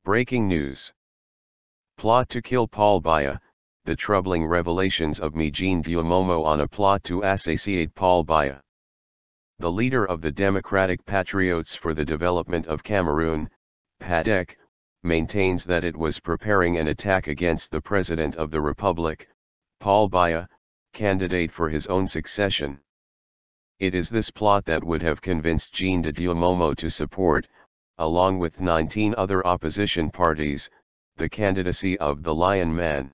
Breaking news. Plot to kill Paul Biya, the troubling revelations of Dieu Momo on a plot to assassinate Paul Biya. The leader of the Democratic Patriots for the Development of Cameroon, PADEC, maintains that it was preparing an attack against the President of the Republic, Paul Biya, candidate for his own succession. It is this plot that would have convinced Dieu Momo to support, along with 19 other opposition parties, the candidacy of the Lion Man.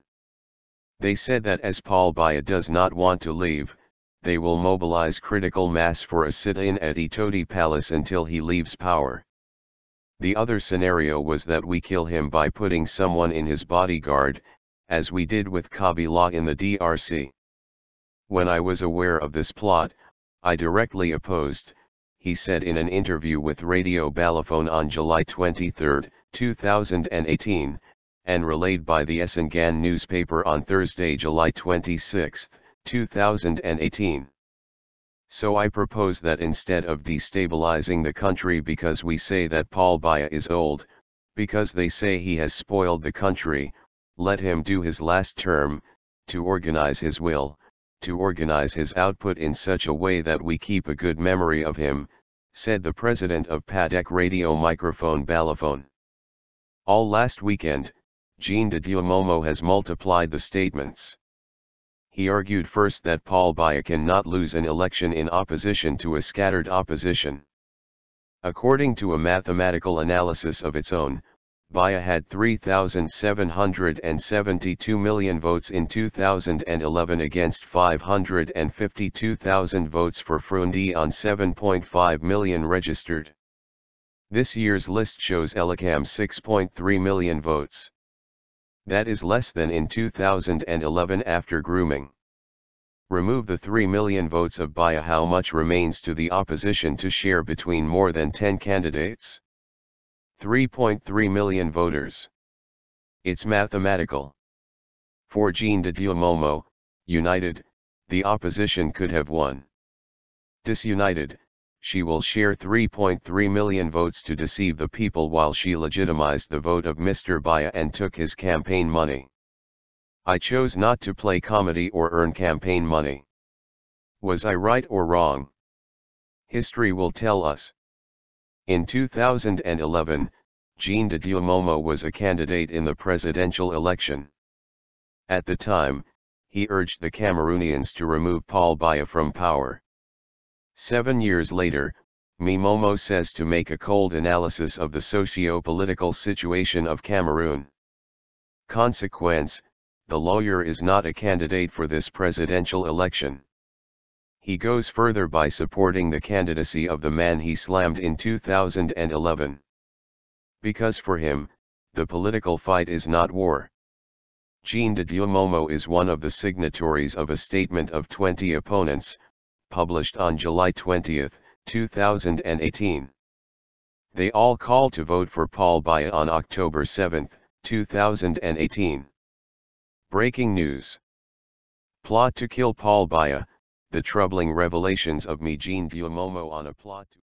They said that as Paul Biya does not want to leave, they will mobilize critical mass for a sit-in at Itodi Palace until he leaves power. The other scenario was that we kill him by putting someone in his bodyguard, as we did with Kabila in the DRC. When I was aware of this plot, I directly opposed, he said in an interview with Radio Balafon on July 23, 2018, and relayed by the Essengan newspaper on Thursday, July 26, 2018. So I propose that instead of destabilizing the country because we say that Paul Biya is old, because they say he has spoiled the country, let him do his last term, to organize his will, to organize his output in such a way that we keep a good memory of him, said the president of PADEC radio microphone Balafon. All last weekend, Dieu Momo has multiplied the statements. He argued first that Paul Biya cannot lose an election in opposition to a scattered opposition. According to a mathematical analysis of its own, Biya had 3,772 million votes in 2011 against 552,000 votes for Frundi on 7.5 million registered. This year's list shows Elicam 6.3 million votes. That is less than in 2011 after grooming. Remove the 3 million votes of Biya, how much remains to the opposition to share between more than 10 candidates? 3.3 million voters. It's mathematical. For Dieu Momo, united, the opposition could have won. Disunited, she will share 3.3 million votes to deceive the people while she legitimized the vote of Mr. Biya and took his campaign money. I chose not to play comedy or earn campaign money. Was I right or wrong? History will tell us. In 2011, Dieu Momo was a candidate in the presidential election. At the time, he urged the Cameroonians to remove Paul Biya from power. 7 years later, Momo says to make a cold analysis of the socio-political situation of Cameroon. Consequence, the lawyer is not a candidate for this presidential election. He goes further by supporting the candidacy of the man he slammed in 2011. Because for him, the political fight is not war. Dieu Momo is one of the signatories of a statement of 20 opponents, published on July 20, 2018. They all call to vote for Paul Biya on October 7, 2018. Breaking news. Plot to kill Paul Biya, the troubling revelations of Dieu Momo on a plot to